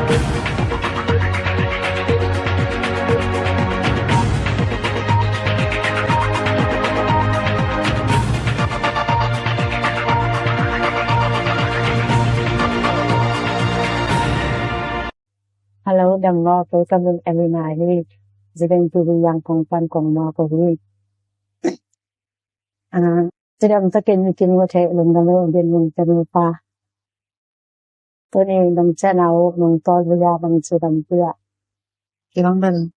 Hello, đầm lo tôi tâm linh em này đi dự định từ yang công pan công mà có gì dự định tất nhiên mình có thể làm được những điều mình cần phải tôi này làm sao nào mình tôi bây giờ mình sẽ làm gì ạ cái băng bên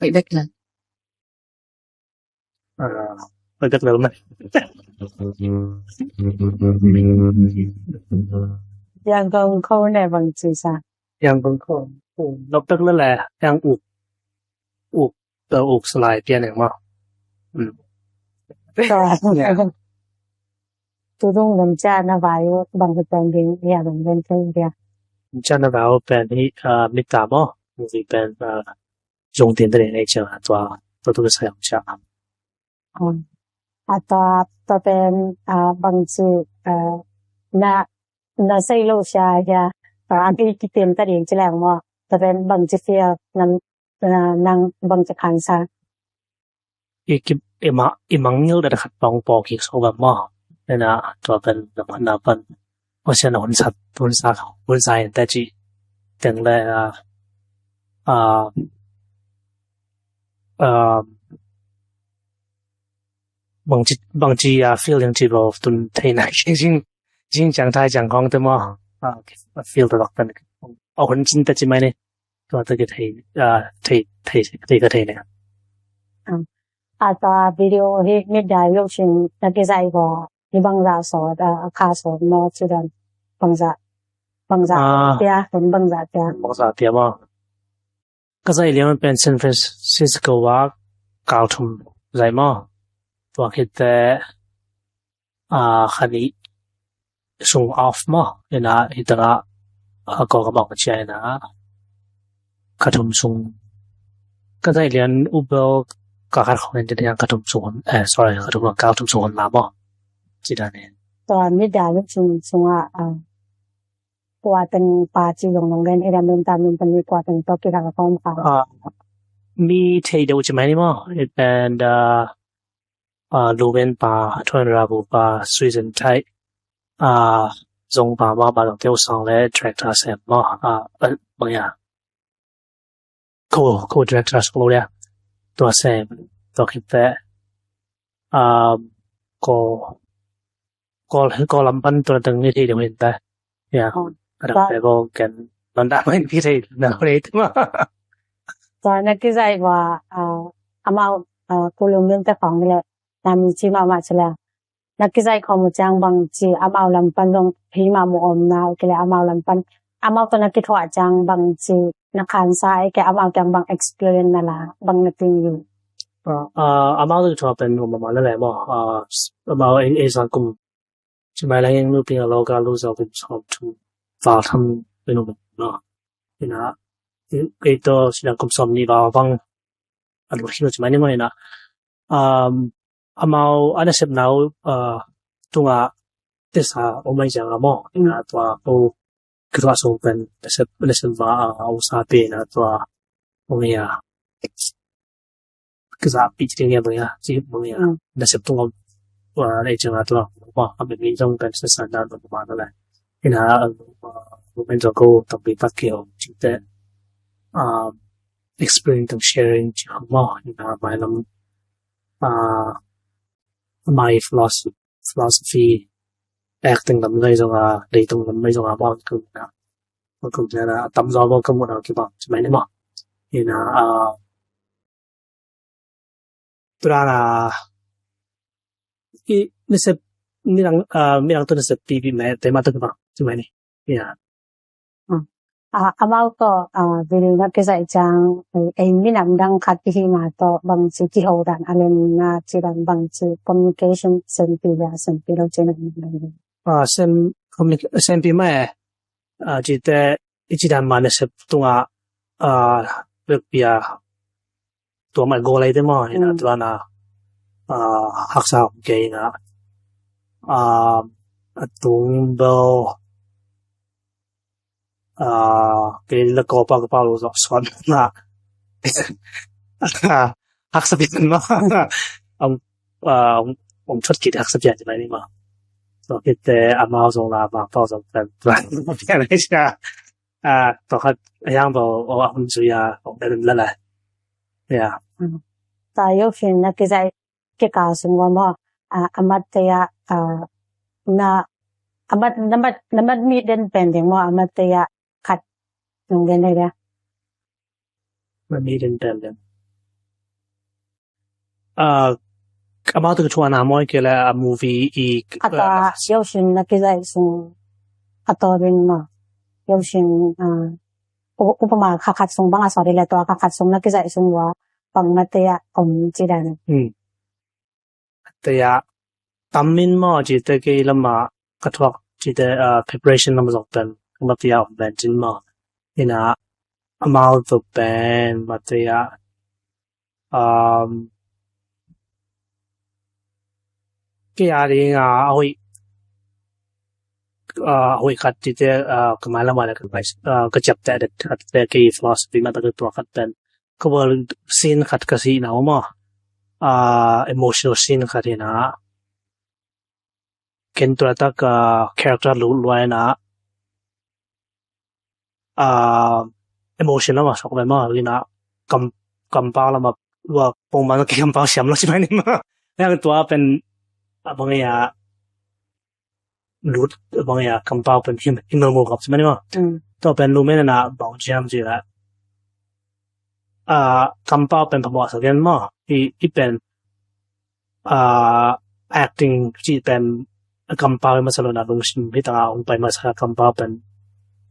vậy đấy là vậy rất lớn này yang công không này bằng gì sao yang công không nó tức là yang ục slide tiền này mà tôi đúng làm sao nó vào bằng cái tên gì ya bằng tên gì ya cho nó vào bênนี้mít tามอ๋อมีเป็น用电的那种ตัว个使用者ตัวเป็นบางทีน่าใส่โลชาjaอันที่คิดเต็มแต่เองจะแล้วว่าตัวเป็นบางทีเสียนั่งบางจะขันซะimang nil da khat pong po ki so ba mo na to ben da man na ban o chen hon sa ta chi teng la bang ji feeling ji bo tun thai na jing chang thai chang kong de mo feel da ben o hon jin ta chi mai ne to ta ke thai ka thai neตัววิดีโอที่ไม่ได้ยกชิงนักกีฬาก็มีบางรายสอนค่าสอนน้อยจุดนั้นบางรายเดียเป็นบางรายเดียมั้งก็จะเรียนเป็นซานฟรานซิสโกว่าการทุ่มใจมั้งตัวคิดแต่คันนี้ส่งออฟมั้งเนี่ยอีตระก็บอกว่าใช่นะการทุ่มส่งก็จะเรียนอุบลก็การของเนี่ยจะยังการทุ่มส่งsorry การทุ่มส่งมาบ่จีด้านนี้ตัวไม่ได้ยกชิงส่งกว่าเป็นปาจีลงเรียนเอเดนตามินเป็นกว่าเป็นตัวกีฬากับความฝันมีเที่ยวจะไหมนี่มั้งเป็นลูเวนปาทวนราบูปาสวีเดนไทยจงปาว่าบาลงเที่ยวสองและ director เสร็จมั้งบางอย่างco director สองเลยตัวเสร็จตัวคิดแต่ก็ลำพันตัวตึงนี่ที่เดียวเห็นแต่เนี่ยเราไปก็กันมันได้ไม่ที่ที่นั่นเลยทั้งหมดตอนนักกีฬาว่าอามาโคลอมเบียแต่ของนี่แหละนามีชีมาใช่แล้วนักกีฬาของมุจังบางทีอามาลำพันลงพีมาโมอมนาโอเคเลยอามาลำพันอามาตัวนักกีฬาจังบางทีนักขันสายแกอามาจังบาง experience นั่นแหละบางนักทีอยู่อามาตัวเป็นหัวมาแล้วแหละมั้งอามาเอสังกุมจะไม่แล้วยังรู้เป็นเราการรู้จักเป็นชอบทุกฝ่ายทำเป็นหัวเนาะเนี่ยไอ้ตัวสิ่งกุมสมนี่ว่าบางอันที่เราจะไม่ได้มาเนี่ยอามาอันนี้เสพแล้วตัวที่สาโอไม่จังละมั้งเนี่ยตัวโอคือว่าส่งเป็นเสพว่าเอาซาเปนะตัวโอเนี่ยคือสาปีที่เนี่ยเนี่ยจีบเนี่ยเนี่ยเสพตัวว่าอะไรจังละตัวว่าอันเป็นจงเป็นสถานการณ์ประมาณนั้นแหละเนี่ยเราเป็นตัวก็ต้องไปพักเกี่ยวจิตแต่experience ต้อง sharing จีบว่าเนี่ยหมายลำmy philosophy acting ลำเลยจังละได้ตรงลำเลยจังละว่าคือนะว่าคือเนี่ยนะตั้มจอว่าก็หมดแล้วกี่บาทใช่ไหมเนี่ยมั้งเนี่ยตัวน่ะอีนี่เสพนี่หลังมีหลังตัวนี่เสพปีแม่แต่มาตัวกี่บาทใช่ไหมเนี่ยอามาก็วิธีนักกีฬาจังไอ้มีนำดังคัดที่มาต่อบางสิ่งที่เขาดันอะไรนะที่ดันบางสิ่ง communication เซนปีละเซนปีเราเจนนั่นเซน communication เซนปีแม่จิตแต่อีจิดันมาเนี่ยเสพตัวเลือกปีตัวมันโกอะไรได้มั้งเนี่ยตัวน่ะหักษาเก่งนะตุงเบล cái là có bao lâu rồi xoắn là hắc sập biển mà ông ông xuất kỳ hắc sập biển như này mà rồi cái amao rồi là bao giờ là biển này chứต่อครับอย่างบอกว่าผมจะอยากบอกได้เลยเลยเนี่ยตายกฟินนักใจเกี่ยวกับสิ่งว่ามั่อามัดยาน่าอามัดน้ำมันมีเดินเป็นเด็กมั่อามัดยาขัดตรงเดินได้เลยมันมีเดินเป็นเลยอามัดตัวชวนน้ำมันก็เลยมูฟี่อีกอัตรายกฟินนักใจสิ่งอัตราเป็นมั่ยกฟินอุปมาขัดส่งบางส่วนเลยตัวขัดส่งนักใจสิ่งว่าปังมัตยาอมจีดันแต่ยาตามมินมาจีเตกี่ลำมากระทบจีเตpreparation ลำสองเป็นมัตยาอมเป็นจินมานี่นะอามาตัวเป็นมัตยากี่อะไรง่ะเอาไว้ขัดจีเตก็มาแล้วมาแล้วกันไปก็จับแต่กี่ philosophy มาตั้งตัวขัดเป็นก็ว่าซีนขัดก็ซีนเอามาemotional scene ขัดนะเข็นตัวตักcharacter รู้ไว้นะemotion แล้วมาสักแบบมาเลยนะกำเปล่าแล้วมาว่าปงมันก็กำเปล่าเสียมแล้วใช่ไหมนี่มาแล้วตัวเป็นบางอย่างรู้บางอย่างกำเปล่าเป็นหิมะโมกับใช่ไหมนี่มาตัวเป็นรู้ไหมนะบางอย่างจีละกำเปล่าเป็นพม่าสักอย่างมาที่เป็นacting ที่เป็นกำเปล่ามาสโลนาลงชิมพิจารณาองไปมาสักกำเปล่าเป็น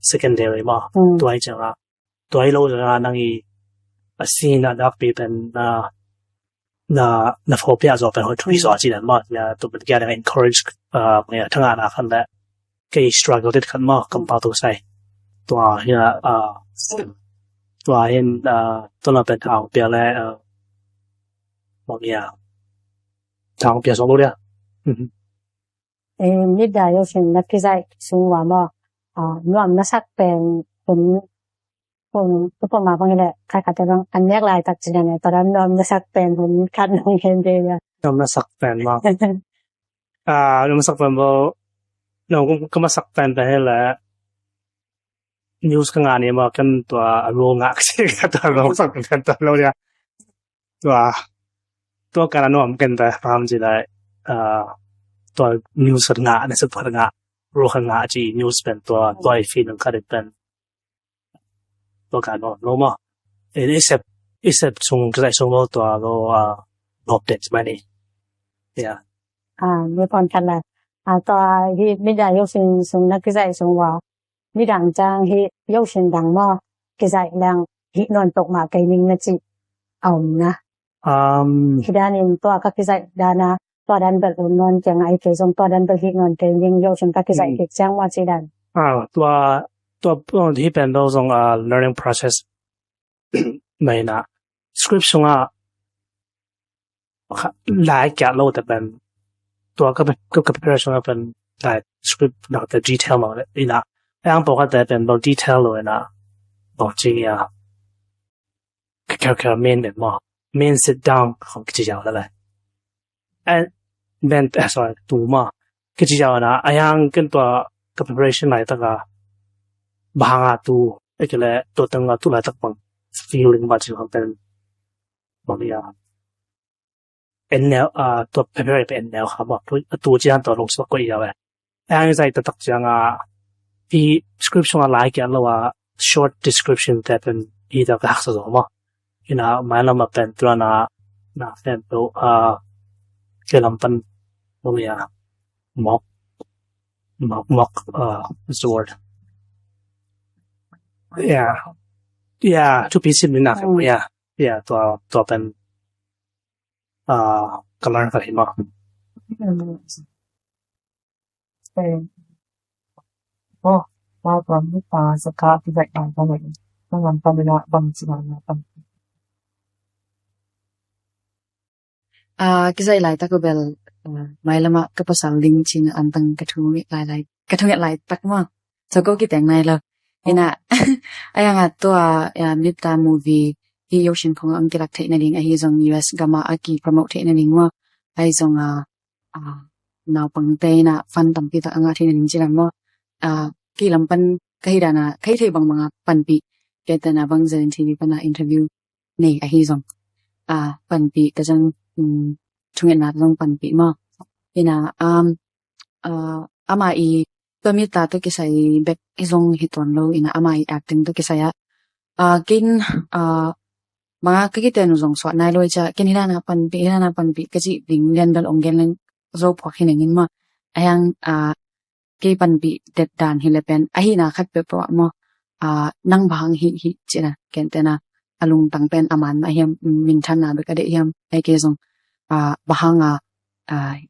secondary มาตัวไอ้จังตัวไอ้เราจะนั่งซีนดับเป็นน่าพบยาจะเป็นคนที่สอนจีนมาเนี่ยตัวเป็นการ encourage เนี่ยทั้งงานขันและก็ struggle ที่ขันมากำเปล่าตัวใส่ตัวเนี่ยตัวเห็นตัวเราเป็นเอาเปลี่ยนแล้วบอกเนี่ยทางเปลี่ยนสองลูกเนี่ยนิดเดียวฉันนักใจสูงว่ามั่นวมนักสักเป็นผมอุปมาบางอย่างใครๆจะต้องอันแรกลายตัดจีนเนี่ยตอนนั้นนวมนักสักเป็นผมคัดน้องเห็นเลยนวมนักสักเป็นว่านวมนักสักเป็นว่าเราก็มาสักเป็นไปให้แล้วนิวส์งานนี้มากันตัวโรงงานที่ตัวเราสักเป็นตัวเราเนี่ยตัวการนวมกันแต่พร้อมจะได้ตัวนิวส์งานในสุดท้ายงานโรงงานที่นิวส์เป็นตัวไอฟีนก็ได้เป็นตัวการนวมรู้มั้ยอีเซปส่งกระจายส่งตัวเราลบเด็ดใช่ไหมนี่เนี่ยไม่พอกันเลยตัวที่ไม่ได้ยกสิ่งส่งนักกระจายส่งว่ามีดังจังที่ยกสิ่งดังมั่งกระจายแรงที่นอนตกมาไกลนิ่งนะจีเอานะที่ด้านนี้ตัวก็กระจายด้านนะตัวดันเปิดนอนจังไอ้เกส่งตัวดันเปิดที่นอนเกยิงยกสิ่งก็กระจายที่จังว่าจีดันตัวที่เป็นเราส่งlearning process ไม่นะ script ส่งหลายแก่เราแต่เป็นตัวก็ preparation เป็นหลาย script หลักแต่ detail มาเลยนี่นะอย่างบอกว่าแต่เป็นเรา detail เลยนะบอกจริงcharacter main เป็นมา main sit down ของกิจกรรมแล้วเลยand sorry ตัวมากิจกรรมนะอย่างกันตัว preparation ไหนตั้งบางตัวไอ้ก็เลยตัวตั้งตัวไหนตั้งบาง feeling บางสิ่งเป็นบางอย่างเป็นแนวตัว preparation เป็นแนวครับบอกตัวที่อันตัวลงสมัครก็อีกแล้วอย่างใจตัดจังที่ description อะไรกันแล้วว่า short description แต่เป็นอีตัวก็หักสมมั้ยนะหมายเรามาเป็นตัวน่ะเป็นตัวเกี่ยวกับเป็นบางอย่าง mock what's the word yeah to be similar ตัวเป็นกำลังกันเห็นมั้ยว่าตอนนี้ตาสกัดที่แบบบางอย่างบางวันตอนเวลาบางสิ่งบางกิจไลตักเบลไม่ละมาก็ภาษาลิงชินอันตังกระทุงไลกระทุงไลตักมั่งจะก็คิดแต่งในละ ina ayanga to mita movie hi yoshin khong ang kilak thai na ding a hi zong US gama aki promote thai na ding wa ai zong naw pang te na fan tam pi ta anga thai na ding chiram mo ki lampan kai dana kai thai bang mga panpi ke ta na bang zen tv pana interview nei a hi zong panpi ta jang chungen na zong panpi mo ina ama I pamita to kisai back izong hiton lo ina ama I acting to kisaya kin mga kakiten zong so na loi cha kin hina na panpi kaji ding len dal onggen len zo phok hinengin ma ayang ke panpi det dan hilepen ahina khat pe pro mo nang bang hi china kentena alung tangpen aman ma hiam min than na be ka de hiam ai ke zong bahanga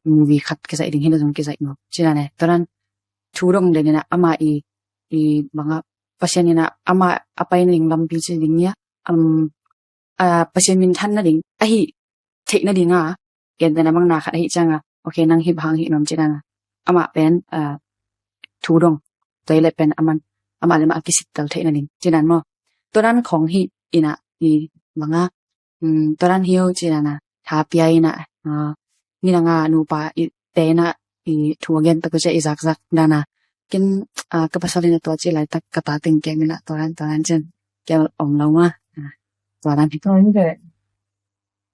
movie khat ke sai ding hina zong ke sai no china ne toran thurong de na ama I mga pasien na ama apay ning lampi chi ding ya pasien min than na ding ahi thek na ding ken na mang na khat hi changa okay nang hi bang hi nom china ama pen thurong toilet pen ama le ma kisit tal thek na ding china mo toran khong hi ina I mga toran hiyo china na tha pia ina ni na nga nu pa I te na I thuagen ta ko che izak zak dana kin kapasalin to chi lai tak kata ting ke mina toran chen ke om lo ma toran to ni de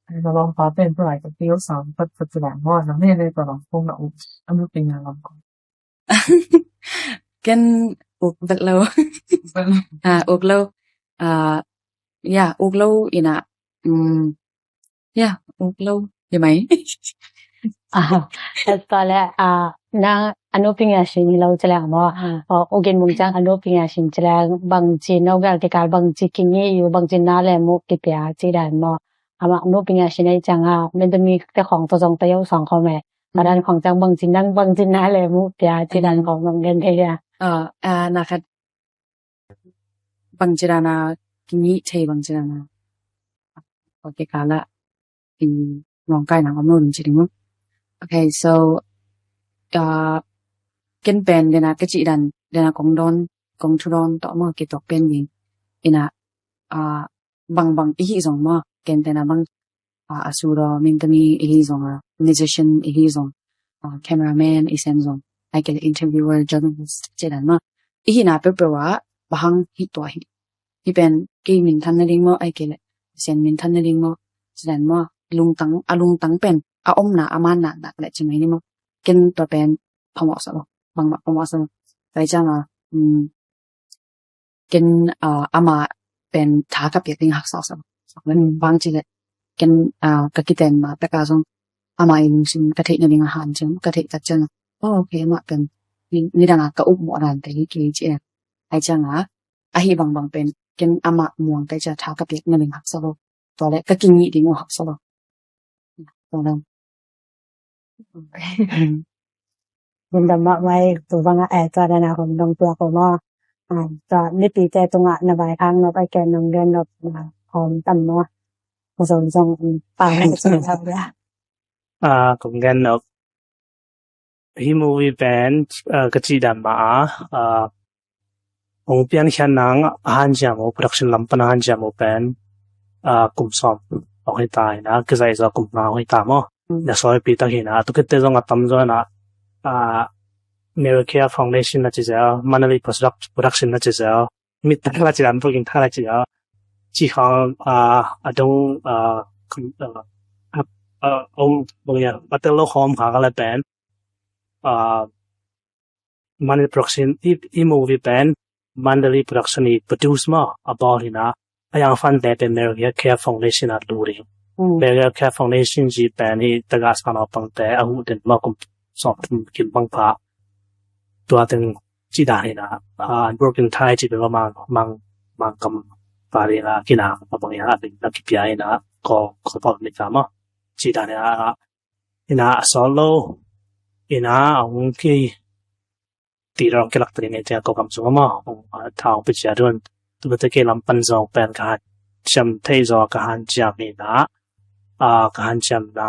ai ba long pa pen pro ai ko tio sam pat pat la mo na ne le to long pong na u amu pin na long ko ken uk bel lo uk lo uk lo ina uk lo ye mai tole nang ano pingashin ni lo chlang mo ogen mung chang ano pingashin chlang bang chi no gal te kal bang chi kingi yu bang chi na le mu ki pya chi dan mo ama ano pingashin ai chang menจะมีแต่ของตัว2ตัว2ของแม่ตอนนั้นของจังบางจินนั่งบางจินนะเลยมุปยาจิดันของบางเงินเทียนะคะบางจิรานากินี่เทบางจิรานาโอเคกาละมองใกล้หนังอมนุ่นจริงมั้งโอเค so เกินเป็นเดนะกจิดันเดนะกงดอนกงทุรอนต่อมาเกตอกเป็นยิงอินะบางอีหิซงมาเกินแต่นะบางasura mintami ihizong musician ihizong cameraman isenzong I get interviewer journalist chedan ma ihina pepewa bahang hitwa hi pen ke min thanering mo I get sen min thanering mo chedan mo alung tang pen omna amana na le chimai ni mo ken to pen phamo sa bang ma phamo sa kai changa ken ama pen tha ka pek ding hak sa sa men bang chi le ken kakiten ma takasong amai sim kathei na ning han chim kathei ta chen okay ma pen ni danga ka up mo ran te ki chi ai changa a hi bang pen ken ama muang kai cha tha ka pek na ning hak sa lo to le ka king ni ding hak sa lo to le bin da ma mai tu banga ta da na hom dong tua ko mo ta ni pi te tunga na bai khang no pai ken nong gen no hom tam mo dòng bảo này sẽ thật ra cũng gần ở hi movie band cái gì đàn mà ông pian hiền nang han jam production lampan han jam band cùng som ở hiện tại na cái gì cũng nào hiện tại mà là soi bị ta hiện na tụi cái dòng tâm rồi na America Foundation là chỉ là Manali production là chỉ là mít là chỉ là một cái thằng là chỉ là chỉ hàng đông ông bây giờ bắt đầu home hàng cái band Manali production i movie band Manali production i produce mà about hina ayang fan để bên America Care Foundation at luri America Care Foundation ji band hi tagas kana pang te ahu den ma kum sop kim pang pa tua từng chỉ đa hina broken tie chỉ bên mang cầm pare na kina papang ya ating nakipiyay na ko public tama chita na ina solo ina ang ki tiro kelak trin ete ko kam suma thao pi cha don tu te ke lam pan zo pen ka cham thei zo ka han cham ni na ka han cham na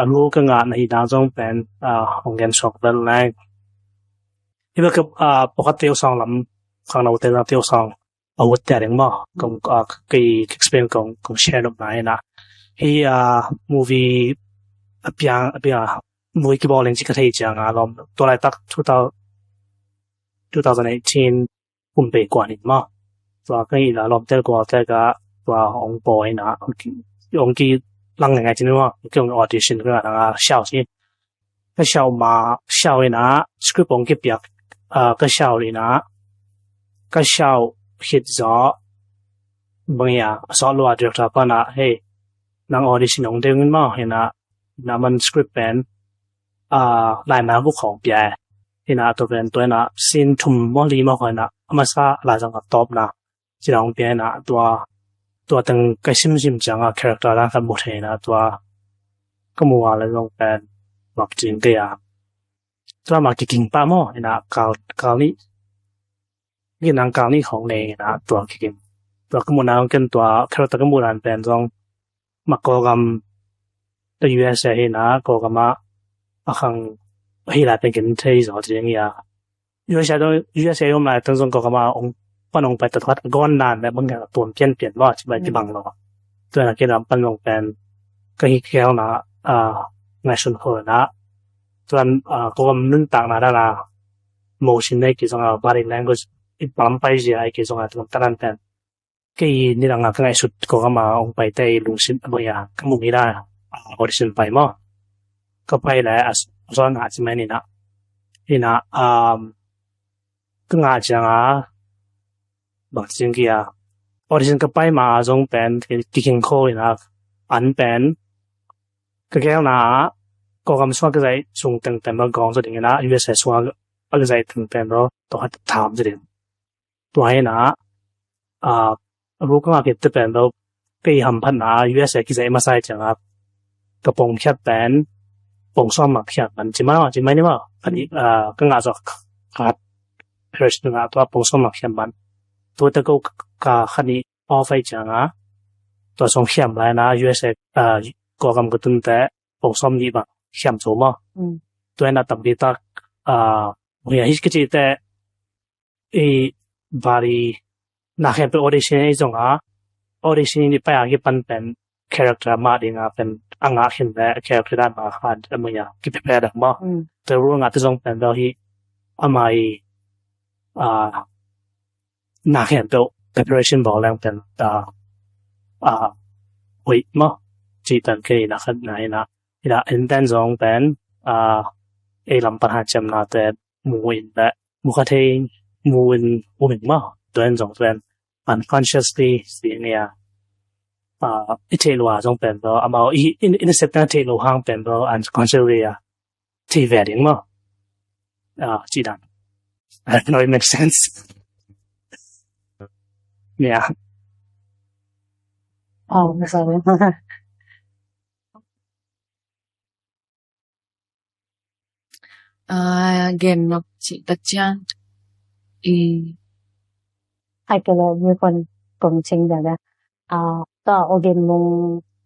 alu ka nga na hi da zong pen hong gen sok dal lai iba ka pokat teo song lam ข้างเราแต่ละเที่ยวสองอาวุธแต่เรื่องมั้งของกี่ experience ของ share ลงมานะที่movie เปียmovie กี่บอลเล่นจิกเทจังเราตัวอะไรตัก2018ปุ่มเปกว่านี่มั้งตัวก็อีละเราแต่กว่าแต่ก็ตัวองค์บอยนะองค์กี่หลังยังไงจริงมั้งก็อง audition ก็นะ笑先ก็笑嘛笑的นะ script องค์กี่เปียกก็笑的นะก็笑hit 咗บางอย่างสอนรู้ว่า director ก็นะเฮ้ยนาง audition องค์เดียวกันมั้งเห็นนะนะมัน script เป็นลายมาบุกของเปียเห็นนะตัวเป็นตัวนะซีนทุ่มมอลีมาคนนะมาซาลายจังกับ top นะจีนองเปียนะตัวตั้งก็ซิมจังอ่ะ character นั้นกันหมดเลยนะตัวก็มัวอะไรลงเป็นแบบจริงเดียตัวมากิ่งป้ามั่งเห็นนะเกานี่นี่นางเกานี่ของเลยนะตัวกิ่งตัวก็มัวนั้นกันตัว character ก็มัวนั้นเป็นตรงมาโกกำตัว USA เห็นนะโกกำมาข้างที่来เป็นกันเที่ยวจริงๆอ่ะ USA 我们来等中国个嘛，不能ไปตัดวัดก้อนนานแบบบางอย่างตัวเปลี่ยนว่าจะไปที่บางเราตัวนั้นก็เราเป็นลงเป็นก็ที่แก้วนะในส่วนของนะตัวนั้นก็มันต่างนะนะ motion ในกี่ส่วน body language อีกปั๊มไปเสียไอ้กี่ส่วนตัวนั้นเป็นก็นี่ต่างกันไอ้สุดก็มาองไปได้ลุงสิบางอย่างก็มุ่งไม่ได้audition ไปมั้งก็ไปแล้วส่วนอาจจะไม่นี่นะนี่นะก็อาจจะบางสิ่งที่audition ก็ไปมาส่งเป็นที่โคยนะอันเป็นก็แค่นะก็คำสอนก็ได้ส่งตั้งแต่เมื่อก่อนสุดอย่างนะ USA ส่งก็ได้ตั้งแต่เราต้องถามสุดตัวให้นะรู้ก็มาเก็บตัวเป็นเราไปทำพันนะ USA ก็ได้มาใส่จังกระโปรงแคบเป็นปงซ้อมมาแคบมันจริงไหมนี่ว่าอันนี้ก็อาจจะขาดperson นะตัวปงซ้อมมาแคบมันตัวตะกูก็คันนี้ออฟไปจังตัวส่งแคบเลยนะ USA ก็กำกับตั้งแต่ปงซ้อมนี้บ้างแคบสูงมั้งตัวนั้นตั้งแต่ตักเนี่ยฮิสกิจแต่บารีนักเรียนเป็น audition ไอ้ตรงaudition นี่ไปอย่างที่เป็น character มาดีงาเป็นอ่างเห็นแต่ character ด้านมาขันอะไรอย่างที่เป็นแบบมั้งแต่รู้งาที่ตรงเป็นเราที่ไม่นักเรียนเป็น preparation บอกแล้วเป็นวิมั้งจีตันก็นักไหนนะที่ละ intent ตรงเป็นลำปัญหาจำนาแต่มูอินและมุขเทงมูอินมูมิงมั้งตัวนั้นตรงเป็น unconsciously สิ่งเนี่ย一切路啊，种变到啊冇一十单铁路行变到按 consciously 啊，体反应嘛，鸡蛋 ，I don't know it makes sense. Yeah. 哦，没啥问题。game เนาะสิตัดจังให้ก็เลยมีคนกงชิงเดี๋ยวนะก็โอเคมง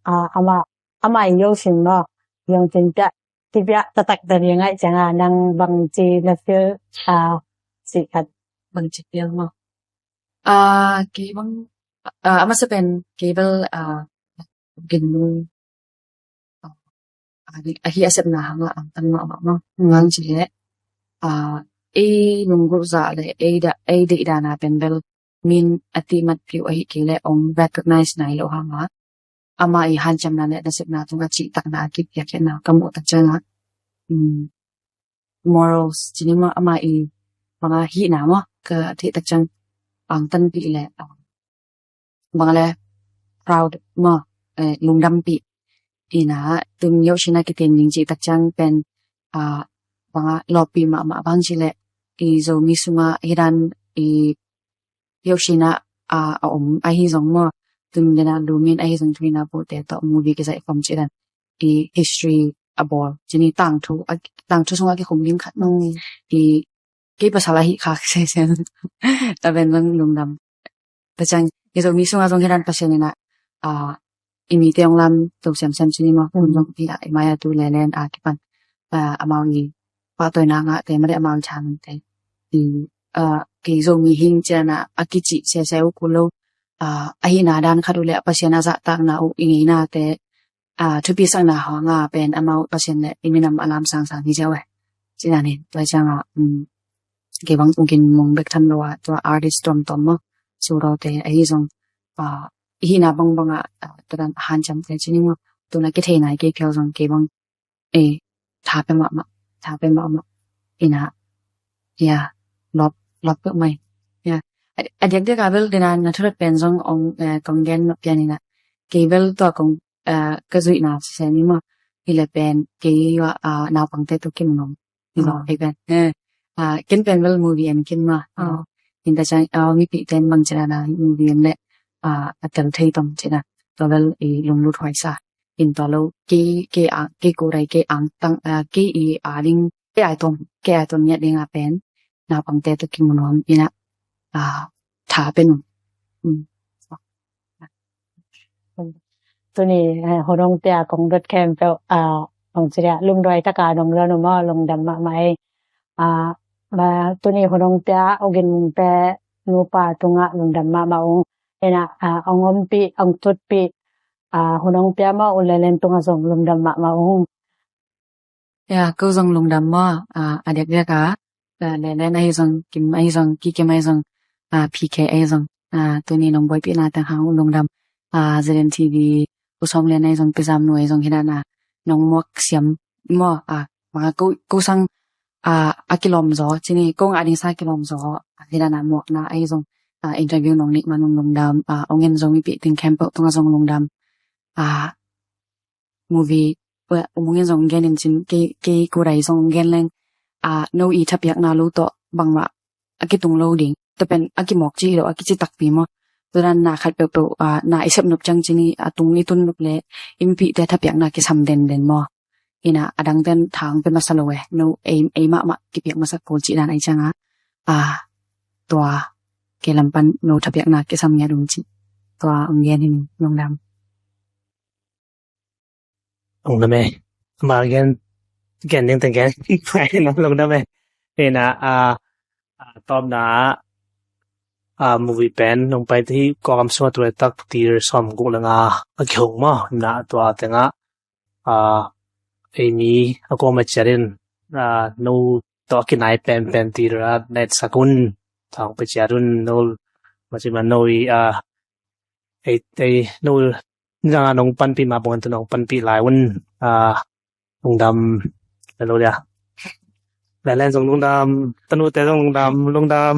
อามาโยชินเนาะยังเป็นจะที่จะตัดแต่ยังไงจังนังบางจีเลเฟลสิคัดบางจีเดียวเนาะเกี่ยวกับมันจะเป็นเกี่ยวกับกินมูเฮียเสพหนาหงตั้งมาเนาะงั้นสิเลยนุ่งกุศลเลยดีดานาเป็นเบลมินอติมัดผิวกี่เลยอง recognize ไหนโลหะมาอามาหันจำนั้นเนี่ยเสพนาตรงกับจิตตักนาคิดอยากเห็นนะกำหนดตักจังmorals ทีนี้มาอามาบางฮีหนามะก็ที่ตักจังตันปีเลยบางเลย proud มาลุงดำปีนะตึงยกชนะกิเตนยิงจิตตักจังเป็นบางลอบปีมาบางสิเลยโซมิสุงะฮิรันยกชนะไอฮิซงมาตึงเดนะดูมินไอฮิซงทวีนาโปเตต่อมูวีก็จะฟอร์มจิรันhistory อบอลจีนี่ต่างทุกสงฆ์ที่ผมยิ้มขัดน้องกี่ภาษาละหิค่ะเซนแต่เป็นเรื่องลุงดำแต่จังยี่โซมิสุงะจงฮิรันภาษาเนี่ยนะมีเตียงลำตัวเซมจีนี่มาคุณจงพี่มายาตูเลนที่ปันอามาวีป้าตัวนางแต่ไม่ได้อามาชันแต่ ke zo mi hing chana akichi se se kulo ahi na dan khadule pasiana za tak na u ingi na te thupi sang na ha nga pen amau pasien le iminam alam sang sang ni jawe china ni to changa ke bang ungin mong bek tham lo to artist tom mo su ro te ahi zong hi na bang bang tadan han cham te chini mo to na ke the nai ke khyo zong ke bang tha pe ma ina ya lop pe mai ya adik de kabel dinan na thot pen zong ong kongen no pianina kabel to kong ka zui na se ni mo ile pen ke wa na pang te to kim nom ni lo e pen kin pen wel movie em kin ma in ta chang mi pi ten mang chana na movie em le atal thei tom china to wel e lung lu thoi sa in to lo ke ko rai ke ang tang ke I ring ke ai tom nya ding a pen na pang te to kim nom ina tha penตัวนี้หัวดงเปียของรถแคมเปลของเสียลุงดอยตะกาดงเรือนุมอลงดำมาไหมมาตัวนี้หัวดงเปียเอากินเปนูปาตุงะลงดำมาองเอ็นะองอมปีองตุดปีหัวดงเปียมาอุเลเลนตุงะส่งลงดำมาอง ya ko zong lung dam ma adik de ka le na hi zong kim ai zong ki ke mai zong pk ai zong to ni nong boy pi na ta hang lung dam zelen tv usom le nai zong pizam noi zong hina na nong mok siam mo ma ko sang akilom zo chini kong ading sa kilom zo hina na mok na ai zong interview nong ni manung lung dam ongen zong pi ting camp tonga zong lung dam movie umungin zong genin chin ke ko rai zong gen leng no I thapyak na lo to bangwa akitung lo ding to pen akimok chi ro akichi takpi mo turan na khat pe na isep nup chang chini atung ni tun nup le impi te thapyak na ki sam den mo ina adang den thang pe masalowe no aim ma ki pyak masak ko chi dan ai changa to ke lampan no thapyak na ki sam nya dum chi to ungen ni yong dam Long da me ma gen ding ten gen phải nó long da me ina tom na movie pen nong pai thi ko kam so tu tak tir som gu la nga akhong ma na to tenga ni ako ma charin no to ki nai pen tir net sakun thang pe charun no ma chi man noi no nga nong pan pi ma bon to nong pan pi lai un lung dam lo ya la len song lung dam tanu te song lung dam